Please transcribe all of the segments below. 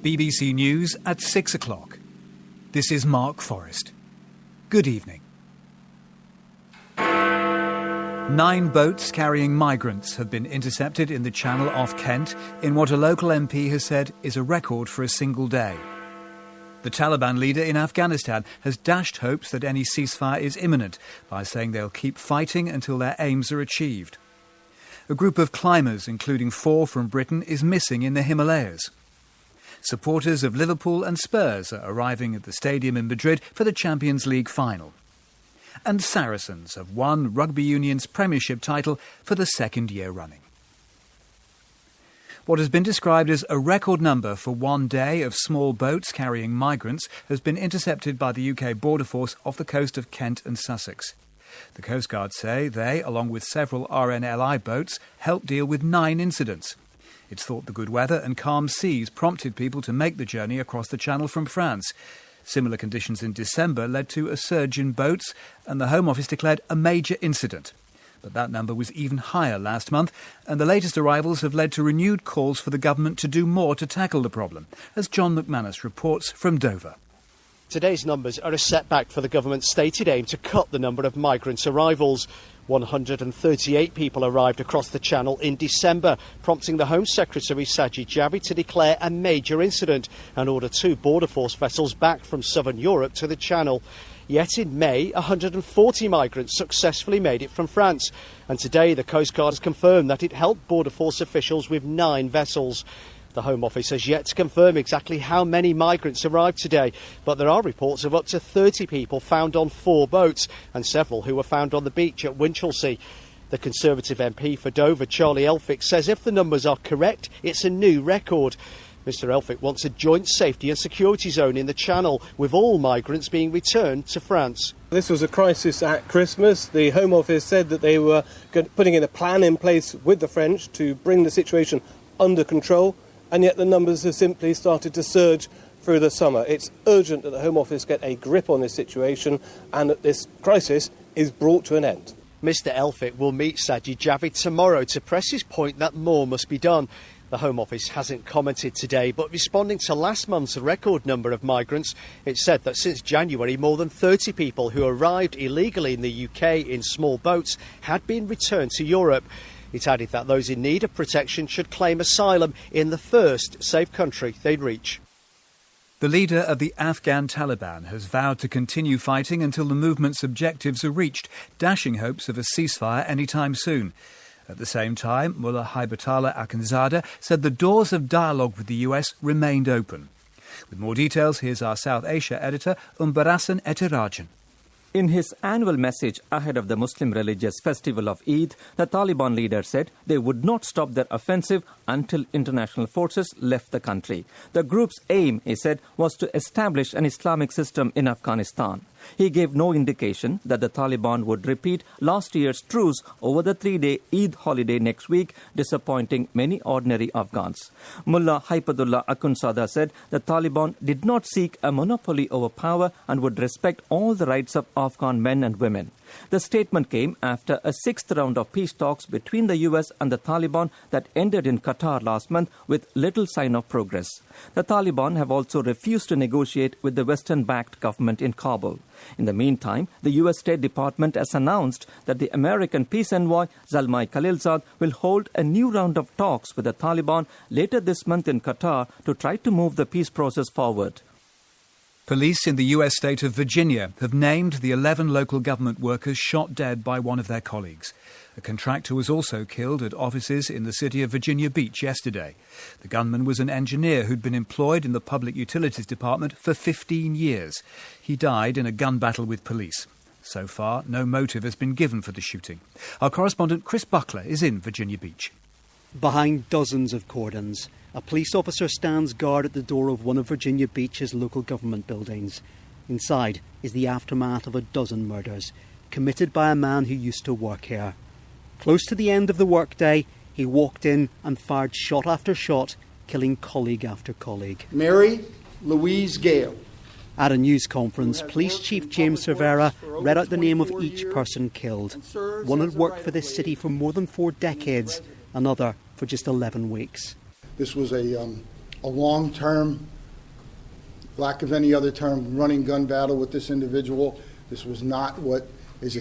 BBC News at 6 o'clock. This is Mark Forrest. Good evening. 9 boats carrying migrants have been intercepted in the Channel off Kent in what a local MP has said is a record for a single day. The Taliban leader in Afghanistan has dashed hopes that any ceasefire is imminent by saying they'll keep fighting until their aims are achieved. A group of climbers, including 4 from Britain, is missing in the Himalayas. Supporters of Liverpool and Spurs are arriving at the stadium in Madrid for the Champions League final. And Saracens have won Rugby Union's Premiership title for the second year running. What has been described as a record number for one day of small boats carrying migrants has been intercepted by the UK Border Force off the coast of Kent and Sussex. The Coast Guard say they, along with several RNLI boats, helped deal with 9 incidents. It's thought the good weather and calm seas prompted people to make the journey across the Channel from France. Similar conditions in December led to a surge in boats, and the Home Office declared a major incident. But that number was even higher last month, and the latest arrivals have led to renewed calls for the government to do more to tackle the problem, as John McManus reports from Dover. Today's numbers are a setback for the government's stated aim to cut the number of migrants' arrivals. 138 people arrived across the Channel in December, prompting the Home Secretary Sajid Javid to declare a major incident and order 2 Border Force vessels back from southern Europe to the Channel. Yet in May, 140 migrants successfully made it from France. And today the Coast Guard has confirmed that it helped Border Force officials with 9 vessels. The Home Office has yet to confirm exactly how many migrants arrived today, but there are reports of up to 30 people found on 4 boats and several who were found on the beach at Winchelsea. The Conservative MP for Dover, Charlie Elphick, says if the numbers are correct, it's a new record. Mr Elphick wants a joint safety and security zone in the Channel, with all migrants being returned to France. This was a crisis at Christmas. The Home Office said that they were putting in a plan in place with the French to bring the situation under control. And yet the numbers have simply started to surge through the summer. It's urgent that the Home Office get a grip on this situation and that this crisis is brought to an end. Mr Elphick will meet Sajid Javid tomorrow to press his point that more must be done. The Home Office hasn't commented today, but responding to last month's record number of migrants, it said that since January, more than 30 people who arrived illegally in the UK in small boats had been returned to Europe. It added that those in need of protection should claim asylum in the first safe country they'd reach. The leader of the Afghan Taliban has vowed to continue fighting until the movement's objectives are reached, dashing hopes of a ceasefire anytime soon. At the same time, Mullah Haibatullah Akhundzada said the doors of dialogue with the US remained open. With more details, here's our South Asia editor, Umbarasan Etirajan. In his annual message ahead of the Muslim religious festival of Eid, the Taliban leader said they would not stop their offensive until international forces left the country. The group's aim, he said, was to establish an Islamic system in Afghanistan. He gave no indication that the Taliban would repeat last year's truce over the 3-day Eid holiday next week, disappointing many ordinary Afghans. Mullah Haibatullah Akhundzada said the Taliban did not seek a monopoly over power and would respect all the rights of Afghan men and women. The statement came after a 6th round of peace talks between the US and the Taliban that ended in Qatar last month with little sign of progress. The Taliban have also refused to negotiate with the Western-backed government in Kabul. In the meantime, the US State Department has announced that the American peace envoy Zalmay Khalilzad will hold a new round of talks with the Taliban later this month in Qatar to try to move the peace process forward. Police in the US state of Virginia have named the 11 local government workers shot dead by one of their colleagues. A contractor was also killed at offices in the city of Virginia Beach yesterday. The gunman was an engineer who'd been employed in the Public Utilities Department for 15 years. He died in a gun battle with police. So far, no motive has been given for the shooting. Our correspondent Chris Buckler is in Virginia Beach. Behind dozens of cordons, a police officer stands guard at the door of one of Virginia Beach's local government buildings. Inside is the aftermath of a dozen murders, committed by a man who used to work here. Close to the end of the workday, he walked in and fired shot after shot, killing colleague after colleague. Mary Louise Gale. At a news conference, Police Chief James Cervera read out the name of each person killed. One had worked for this city for more than 4 decades, another for just 11 weeks. This was a long-term lack of any other term, running gun battle with this individual. This was not what is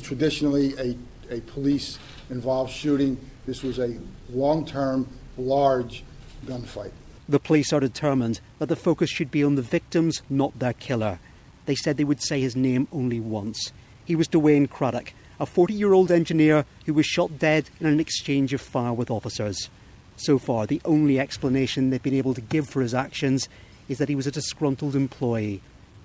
traditionally a police-involved shooting. This was a long-term, large gunfight. The police are determined that the focus should be on the victims, not their killer. They said they would say his name only once. He was Dwayne Craddock, a 40-year-old engineer who was shot dead in an exchange of fire with officers. So far, the only explanation they've been able to give for his actions is that he was a disgruntled employee.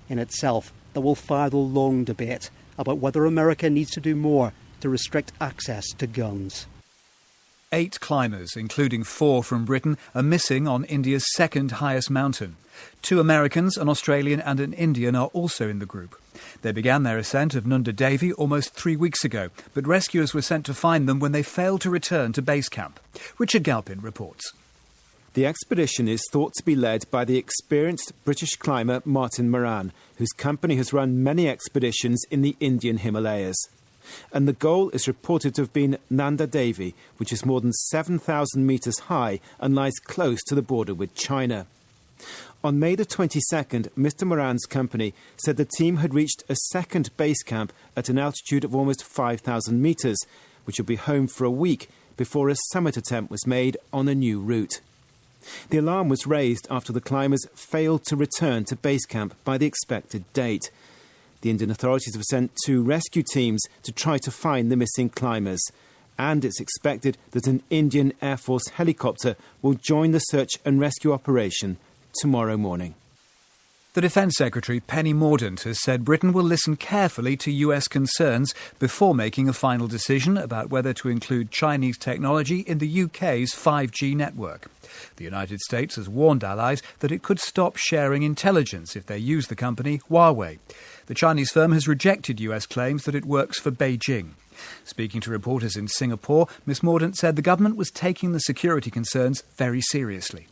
In itself, that will fire the long debate about whether America needs to do more to restrict access to guns. 8 climbers, including 4 from Britain, are missing on India's second highest mountain. 2 Americans, an Australian and an Indian, are also in the group. They began their ascent of Nanda Devi almost 3 weeks ago, but rescuers were sent to find them when they failed to return to base camp. Richard Galpin reports. The expedition is thought to be led by the experienced British climber Martin Moran, whose company has run many expeditions in the Indian Himalayas. And the goal is reported to have been Nanda Devi, which is more than 7,000 metres high and lies close to the border with China. On May the 22nd, Mr Moran's company said the team had reached a second base camp at an altitude of almost 5,000 metres, which would be home for a week before a summit attempt was made on a new route. The alarm was raised after the climbers failed to return to base camp by the expected date. The Indian authorities have sent 2 rescue teams to try to find the missing climbers, and it's expected that an Indian Air Force helicopter will join the search and rescue operation tomorrow morning. The Defence Secretary Penny Mordaunt has said Britain will listen carefully to US concerns before making a final decision about whether to include Chinese technology in the UK's 5G network. The United States has warned allies that it could stop sharing intelligence if they use the company Huawei. The Chinese firm has rejected US claims that it works for Beijing. Speaking to reporters in Singapore, Ms Mordaunt said the government was taking the security concerns very seriously.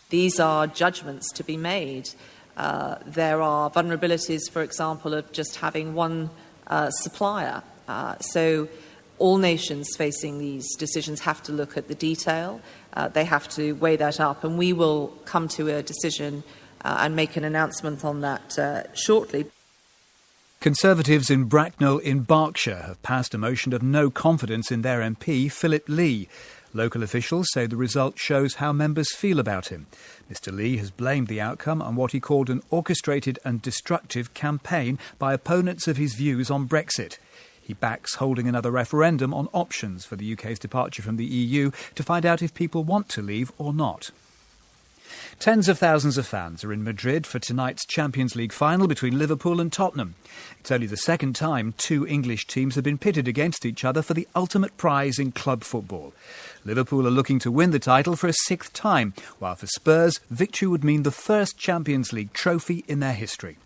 These are judgments to be made. There are vulnerabilities, for example, of just having one supplier. So all nations facing these decisions have to look at the detail. They have to weigh that up, and we will come to a decision and make an announcement on that shortly. Conservatives in Bracknell in Berkshire have passed a motion of no confidence in their MP, Philip Lee. Local officials say the result shows how members feel about him. Mr Lee has blamed the outcome on what he called an orchestrated and destructive campaign by opponents of his views on Brexit. He backs holding another referendum on options for the UK's departure from the EU to find out if people want to leave or not. Tens of thousands of fans are in Madrid for tonight's Champions League final between Liverpool and Tottenham. It's only the second time 2 English teams have been pitted against each other for the ultimate prize in club football. Liverpool are looking to win the title for a 6th time, while for Spurs, victory would mean the first Champions League trophy in their history.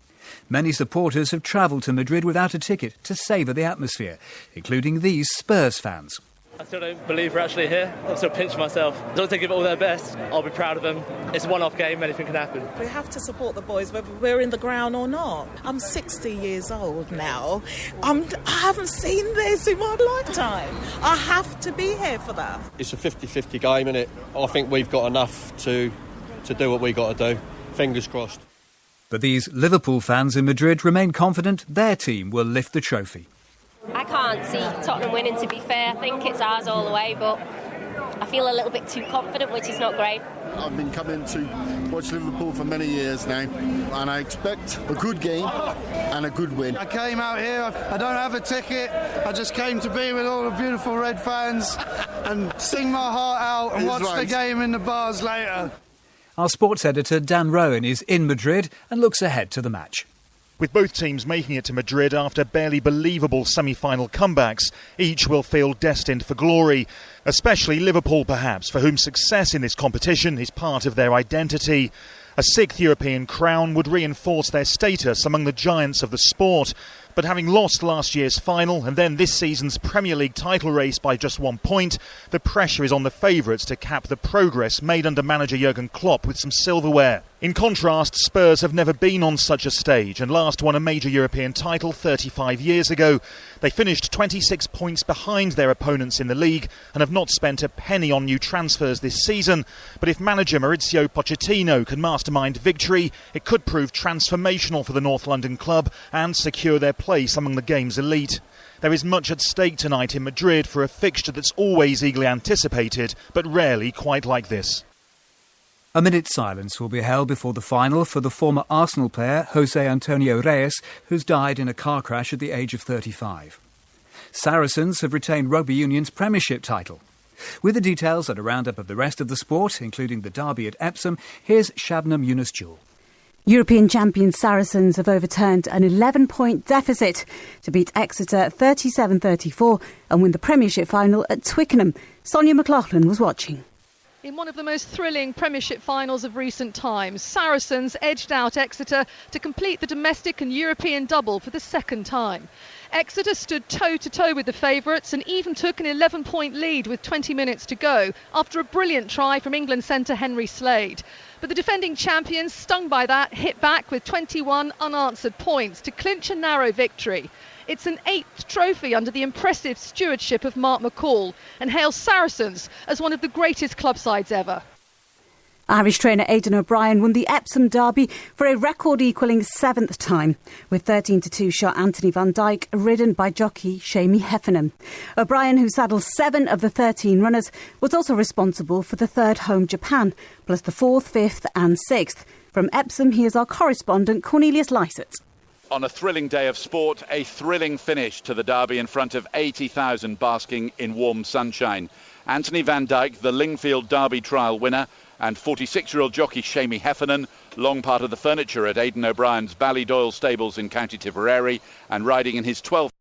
Many supporters have travelled to Madrid without a ticket to savour the atmosphere, including these Spurs fans. I still don't believe we're actually here. I'm still pinching myself. I don't think give it all their best. I'll be proud of them. It's a one-off game, anything can happen. We have to support the boys whether we're in the ground or not. I'm 60 years old now. I haven't seen this in my lifetime. I have to be here for that. It's a 50-50 game, isn't it? I think we've got enough to do what we've got to do. Fingers crossed. But these Liverpool fans in Madrid remain confident their team will lift the trophy. I can't see Tottenham winning, to be fair. I think it's ours all the way, but I feel a little bit too confident, which is not great. I've been coming to watch Liverpool for many years now, and I expect a good game and a good win. I came out here, I don't have a ticket, I just came to be with all the beautiful Red fans and sing my heart out and watch the game in the bars later. Our sports editor Dan Rowan is in Madrid and looks ahead to the match. With both teams making it to Madrid after barely believable semi-final comebacks, each will feel destined for glory. Especially Liverpool, perhaps, for whom success in this competition is part of their identity. A 6th European crown would reinforce their status among the giants of the sport. But having lost last year's final and then this season's Premier League title race by just 1 point, the pressure is on the favourites to cap the progress made under manager Jurgen Klopp with some silverware. In contrast, Spurs have never been on such a stage and last won a major European title 35 years ago. They finished 26 points behind their opponents in the league and have not spent a penny on new transfers this season. But if manager Mauricio Pochettino can master mastermind victory, it could prove transformational for the North London club and secure their place among the game's elite. There is much at stake tonight in Madrid for a fixture that's always eagerly anticipated, but rarely quite like this. A minute's silence will be held before the final for the former Arsenal player Jose Antonio Reyes, who's died in a car crash at the age of 35. Saracens have retained Rugby Union's Premiership title. With the details and a roundup of the rest of the sport, including the derby at Epsom, here's Shabnam Yunus-Jewel. European champion Saracens have overturned an 11-point deficit to beat Exeter 37-34 and win the Premiership final at Twickenham. Sonia McLaughlin was watching. In one of the most thrilling Premiership finals of recent times, Saracens edged out Exeter to complete the domestic and European double for the second time. Exeter stood toe-to-toe with the favourites and even took an 11-point lead with 20 minutes to go after a brilliant try from England centre Henry Slade. But the defending champions, stung by that, hit back with 21 unanswered points to clinch a narrow victory. It's an 8th trophy under the impressive stewardship of Mark McCall and hails Saracens as one of the greatest club sides ever. Irish trainer Aidan O'Brien won the Epsom derby for a record-equalling 7th time, with 13-2 shot Anthony van Dijk ridden by jockey Seamie Heffernan. O'Brien, who saddled 7 of the 13 runners, was also responsible for the third home Japan, plus the 4th, 5th and 6th. From Epsom, here's our correspondent Cornelius Lysett. On a thrilling day of sport, a thrilling finish to the derby in front of 80,000 basking in warm sunshine. Anthony van Dijk, the Lingfield Derby trial winner, and 46-year-old jockey Seamie Heffernan, long part of the furniture at Aidan O'Brien's Ballydoyle stables in County Tipperary, and riding in his 12th